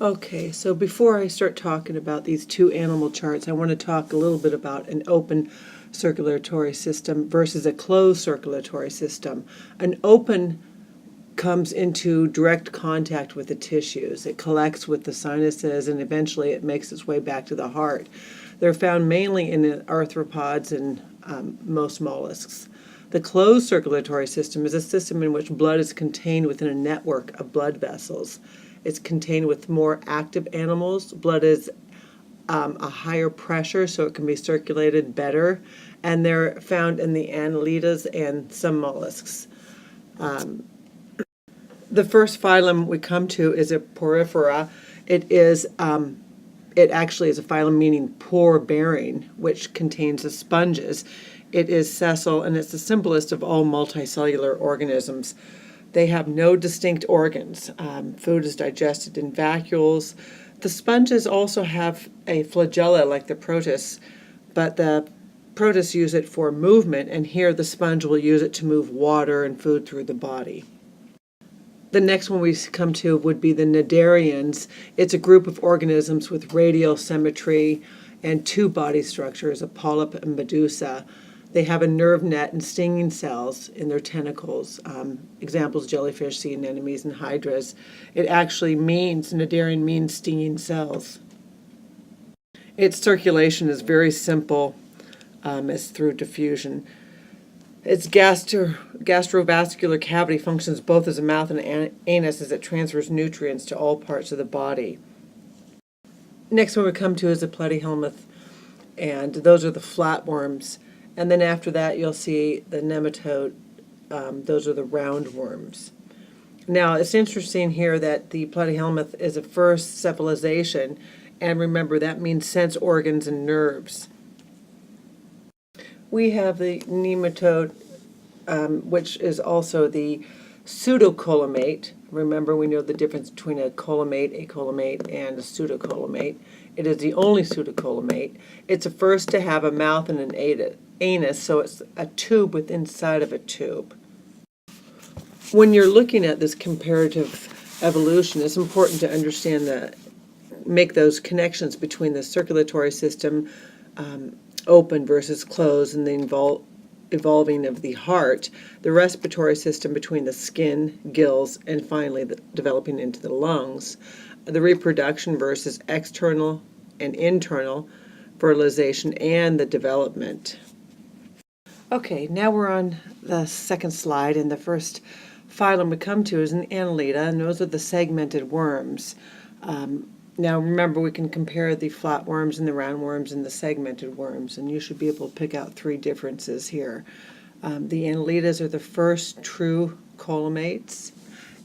Okay, so before I start talking about these two animal charts, I want to talk a little bit about an open circulatory system versus a closed circulatory system. An open comes into direct contact with the tissues. It collects with the sinuses and eventually it makes its way back to the heart. They're found mainly in arthropods and most mollusks. The closed circulatory system is a system in which blood is contained within a network of blood vessels. It's contained with more active animals. Blood is a higher pressure, so it can be circulated better, and they're found in the annelidas and some mollusks. The first phylum we come to is a Porifera. It actually is a phylum meaning pore-bearing, which contains the sponges. It is sessile, and it's the simplest of all multicellular organisms. They have no distinct organs. Food is digested in vacuoles. The sponges also have a flagella like the protists, but the protists use it for movement, and here the sponge will use it to move water and food through the body. The next one we come to would be the cnidarians. It's a group of organisms with radial symmetry and two body structures, a polyp and medusa. They have a nerve net and stinging cells in their tentacles. Examples, jellyfish, sea anemones, and hydras. It actually means, cnidarian means stinging cells. Its circulation is very simple, as through diffusion. Its gastrovascular cavity functions both as a mouth and an anus as it transfers nutrients to all parts of the body. Next one we come to is a platyhelminth, and those are the flatworms. And then after that you'll see the nematode, those are the roundworms. Now it's interesting here that the platyhelminth is a first cephalization, and remember that means sense organs and nerves. We have the nematode, which is also the pseudocollimate. Remember, we know the difference between a collimate, and a pseudocollimate. It is the only pseudocollimate. It's the first to have a mouth and an anus, so it's a tube within inside of a tube. When you're looking at this comparative evolution, it's important to understand make those connections between the circulatory system, open versus closed, and the evolving of the heart, the respiratory system between the skin, gills, and finally developing into the lungs, the reproduction versus external and internal fertilization, and the development. Okay, now we're on the second slide, and the first phylum we come to is an Annelida, and those are the segmented worms. Now remember, we can compare the flatworms and the roundworms and the segmented worms, and you should be able to pick out three differences here. The Annelidas are the first true collimates,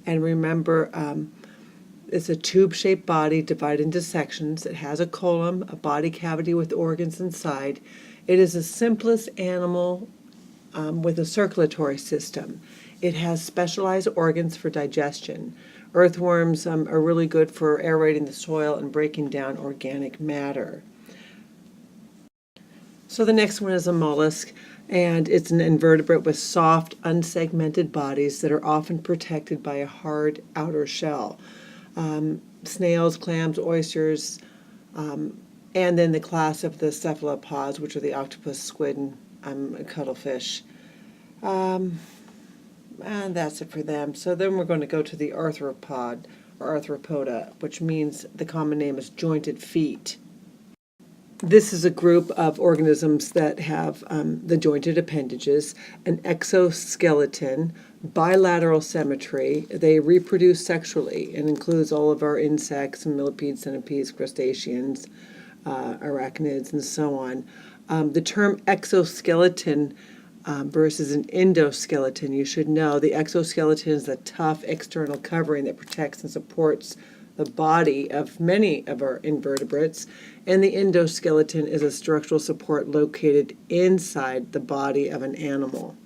and remember, it's a tube-shaped body divided into sections. It has a column, a body cavity with organs inside. It is the simplest animal with a circulatory system. It has specialized organs for digestion. Earthworms are really good for aerating the soil and breaking down organic matter. So the next one is a mollusk, and it's an invertebrate with soft, unsegmented bodies that are often protected by a hard outer shell. Snails, clams, oysters, and then the class of the cephalopods, which are the octopus, squid, and cuttlefish. And that's it for them. So then we're going to go to the arthropod, or arthropoda, which means the common name is jointed feet. This is a group of organisms that have the jointed appendages, an exoskeleton, bilateral symmetry. They reproduce sexually and includes all of our insects, millipedes, centipedes, crustaceans, arachnids, and so on. The term exoskeleton versus an endoskeleton, you should know the exoskeleton is a tough external covering that protects and supports the body of many of our invertebrates, and the endoskeleton is a structural support located inside the body of an animal.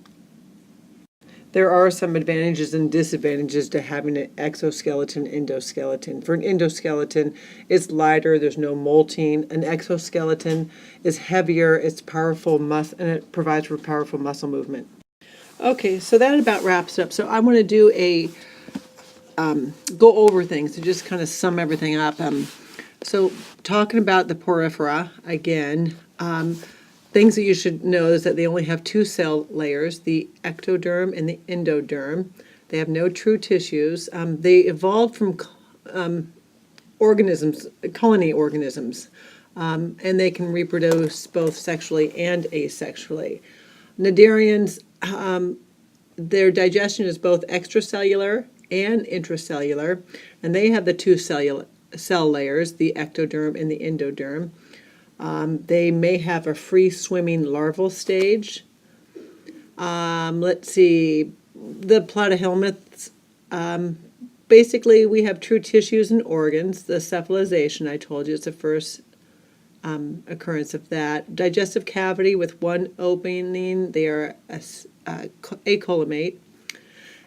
There are some advantages and disadvantages to having an exoskeleton, endoskeleton. For an endoskeleton, it's lighter, there's no molting. An exoskeleton is heavier, it's powerful, and it provides for powerful muscle movement. Okay, so that about wraps it up. So I want to do a go over things, to just kind of sum everything up. So talking about the porifera, again, things that you should know is that they only have two cell layers, the ectoderm and the endoderm. They have no true tissues. They evolved from organisms, colony organisms, and they can reproduce both sexually and asexually. Cnidarians, their digestion is both extracellular and intracellular, and they have the two cell layers, the ectoderm and the endoderm. They may have a free-swimming larval stage. Let's see, the platyhelminths, basically we have true tissues and organs. The cephalization, I told you, it's the first occurrence of that. Digestive cavity with one opening, they are acolymate.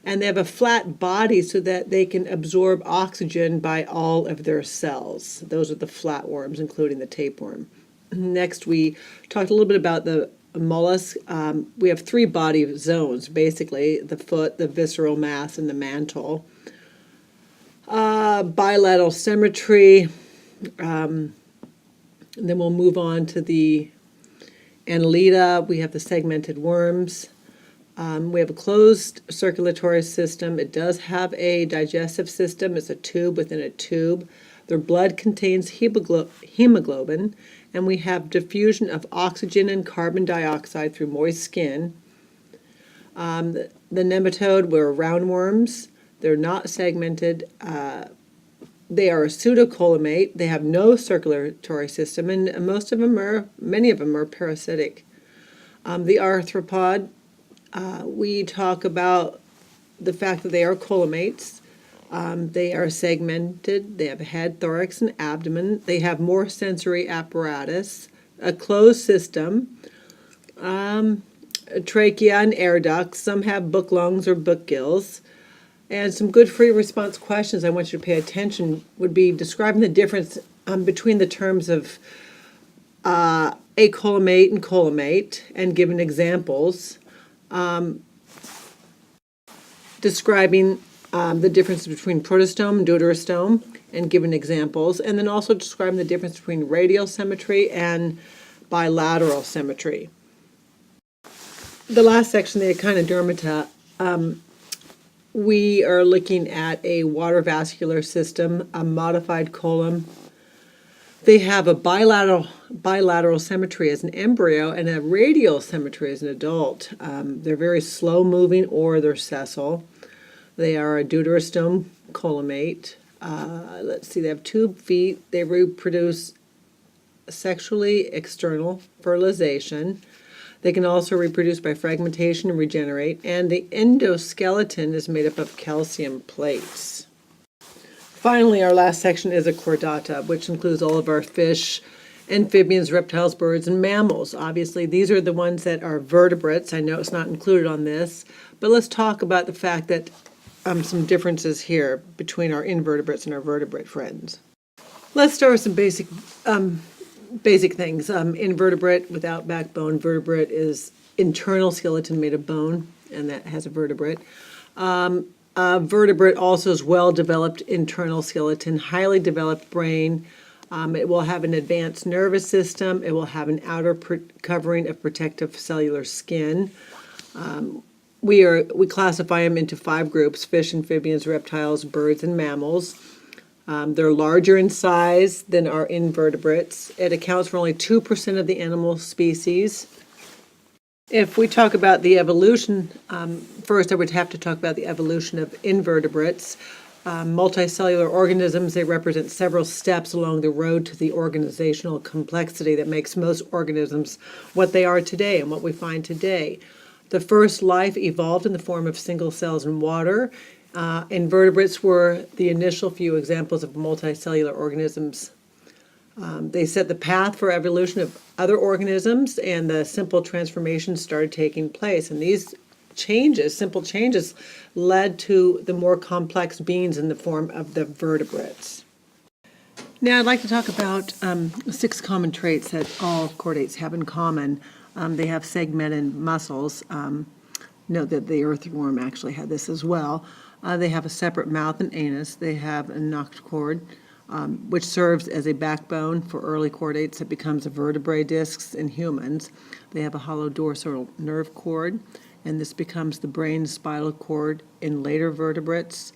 And they have a flat body so that they can absorb oxygen by all of their cells. Those are the flatworms, including the tapeworm. Next, we talked a little bit about the mollusk. We have three body zones, basically: the foot, the visceral mass, and the mantle. Bilateral symmetry. Then we'll move on to the Annelida. We have the segmented worms. We have a closed circulatory system. It does have a digestive system. It's a tube within a tube. Their blood contains hemoglobin, and we have diffusion of oxygen and carbon dioxide through moist skin. The nematode were roundworms. They're not segmented. They are a pseudocolymate. They have no circulatory system, and many of them are parasitic. The arthropod, we talk about the fact that they are colymates. They are segmented. They have a head, thorax, and abdomen. They have more sensory apparatus, a closed system, a trachea and air ducts. Some have book lungs or book gills. And some good free response questions I want you to pay attention would be describing the difference between the terms of acolymate and colymate, and giving examples. Describing the difference between protostome and deuterostome, and giving examples, and then also describing the difference between radial symmetry and bilateral symmetry. The last section, the Echinodermata, we are looking at a water vascular system, a modified colon. They have a bilateral symmetry as an embryo and a radial symmetry as an adult. They're very slow moving, or they're sessile. They are a deuterostome colymate. Let's see, they have tube feet. They reproduce sexually external fertilization. They can also reproduce by fragmentation and regenerate. And the endoskeleton is made up of calcium plates. Finally, our last section is a chordata, which includes all of our fish, amphibians, reptiles, birds, and mammals. Obviously, these are the ones that are vertebrates. I know it's not included on this, but let's talk about the fact that some differences here between our invertebrates and our vertebrate friends. Let's start with some basic things. Invertebrate without backbone. Vertebrate is internal skeleton made of bone, and that has a vertebrate. Vertebrate also is well-developed internal skeleton, highly developed brain. It will have an advanced nervous system. It will have an outer covering of protective cellular skin. We classify them into 5 groups: fish, amphibians, reptiles, birds, and mammals. They're larger in size than our invertebrates. It accounts for only 2% of the animal species. If we talk about the evolution, first I would have to talk about the evolution of invertebrates. Multicellular organisms, they represent several steps along the road to the organizational complexity that makes most organisms what they are today and what we find today. The first life evolved in the form of single cells in water. Invertebrates were the initial few examples of multicellular organisms. They set the path for evolution of other organisms, and the simple transformations started taking place. And these changes, simple changes, led to the more complex beings in the form of the vertebrates. Now I'd like to talk about 6 common traits that all chordates have in common. They have segmented muscles. Note that the earthworm actually had this as well. They have a separate mouth and anus. They have a notochord, which serves as a backbone for early chordates that becomes a vertebrae discs in humans. They have a hollow dorsal nerve cord, and this becomes the brain spinal cord in later vertebrates.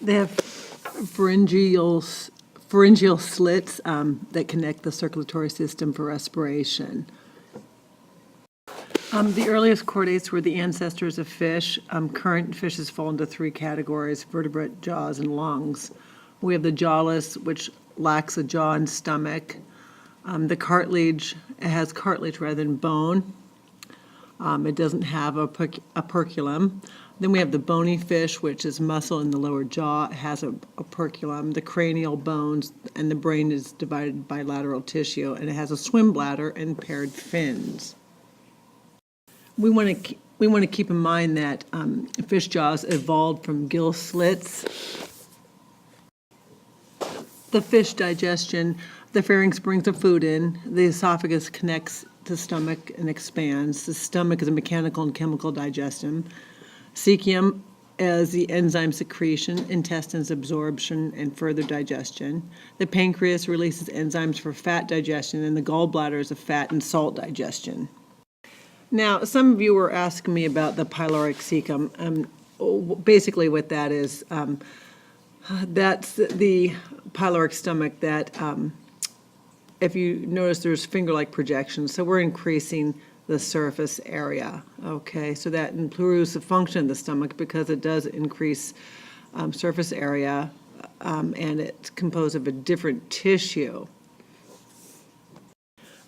They have pharyngeal slits that connect the circulatory system for respiration. The earliest chordates were the ancestors of fish. Current fishes fall into three categories: vertebrate, jaws, and lungs. We have the jawless, which lacks a jaw and stomach. The cartilage, it has cartilage rather than bone. It doesn't have a operculum. Then we have the bony fish, which is muscle in the lower jaw. It has a operculum. The cranial bones and the brain is divided by lateral tissue, and it has a swim bladder and paired fins. We want to keep in mind that fish jaws evolved from gill slits. The fish digestion, the pharynx brings the food in, the esophagus connects the stomach and expands. The stomach is a mechanical and chemical digestion. Cecium is the enzyme secretion, intestines absorption, and further digestion. The pancreas releases enzymes for fat digestion, and the gallbladder is a fat and salt digestion. Now, some of you were asking me about the pyloric cecum. Basically what that is, that's the pyloric stomach that, if you notice, there's finger-like projections, so we're increasing the surface area, okay? So that improves the function of the stomach because it does increase surface area, and it's composed of a different tissue.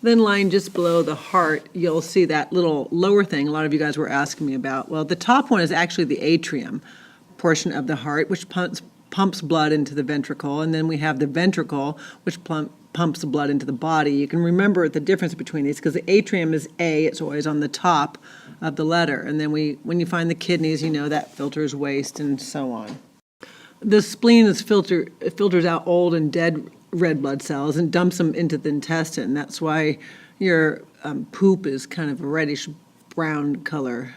Then lying just below the heart, you'll see that little lower thing a lot of you guys were asking me about. Well, the top one is actually the atrium portion of the heart, which pumps blood into the ventricle, and then we have the ventricle, which pumps the blood into the body. You can remember the difference between these because the atrium is A, it's always on the top of the letter, and then when you find the kidneys, you know that filters waste and so on. The spleen filters out old and dead red blood cells and dumps them into the intestine. That's why your poop is kind of a reddish brown color.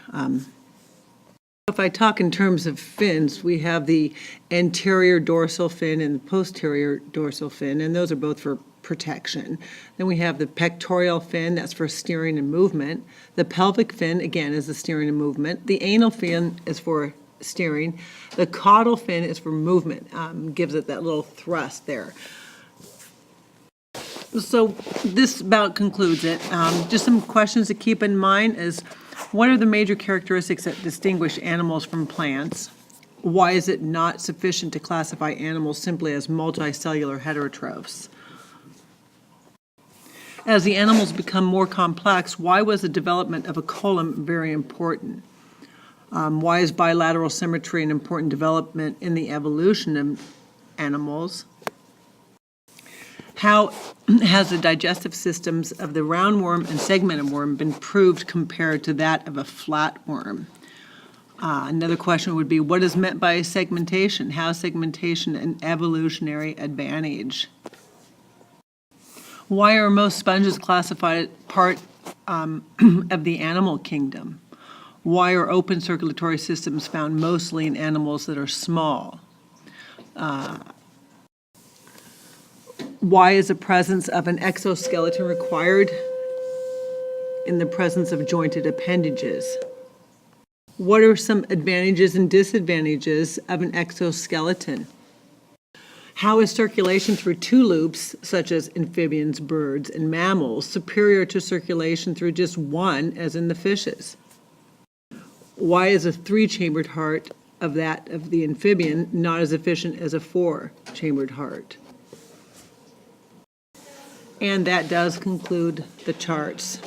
If I talk in terms of fins, we have the anterior dorsal fin and the posterior dorsal fin, and those are both for protection. Then we have the pectoral fin, that's for steering and movement. The pelvic fin, again, is the steering and movement. The anal fin is for steering. The caudal fin is for movement, gives it that little thrust there. So this about concludes it. Just some questions to keep in mind is, what are the major characteristics that distinguish animals from plants? Why is it not sufficient to classify animals simply as multicellular heterotrophs? As the animals become more complex, why was the development of a colon very important? Why is bilateral symmetry an important development in the evolution of animals? How has the digestive systems of the roundworm and segmented worm been proved compared to that of a flatworm? Another question would be, what is meant by segmentation? How is segmentation an evolutionary advantage? Why are most sponges classified part of the animal kingdom? Why are open circulatory systems found mostly in animals that are small? Why is the presence of an exoskeleton required in the presence of jointed appendages? What are some advantages and disadvantages of an exoskeleton? How is circulation through two loops, such as amphibians, birds, and mammals, superior to circulation through just one, as in the fishes? Why is a three-chambered heart of that of the amphibian not as efficient as a four-chambered heart? And that does conclude the charts.